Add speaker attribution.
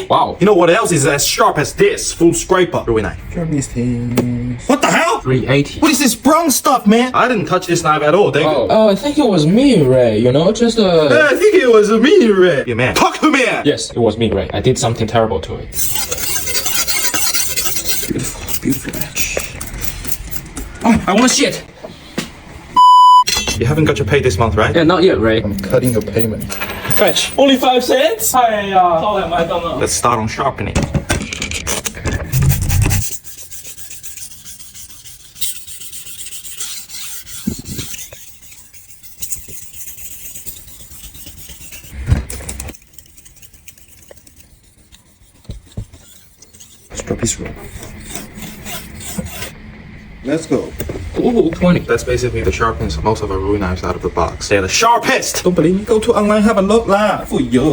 Speaker 1: Wow.
Speaker 2: You know what else is as sharp as this? Full scraper. Rui knife. What the hell?
Speaker 1: 380.
Speaker 2: What is this brown stuff, man? I didn't touch this knife at all, David.
Speaker 1: Oh, I think it was me, Ray. You know, just
Speaker 2: I think it was me, Ray. Yeah, man. Talk to me.
Speaker 1: Yes, it was me, Ray. I did something terrible to it.
Speaker 2: Beautiful edge.
Speaker 1: Oh, I want shit.
Speaker 2: You haven't got your pay this month, right?
Speaker 1: Yeah, not yet, Ray.
Speaker 3: I'm cutting your payment.
Speaker 1: Fetch. Only 5 cents? 哎呀，超两麦当了。
Speaker 2: Let's start on sharpening.
Speaker 3: Sharpest roll. Let's go.
Speaker 1: Ooh, 20.
Speaker 2: That's basically the sharpens most of our Rui knives out of the box. They're the sharpest!
Speaker 3: Don't believe me? Go to online, have a look lah. For you.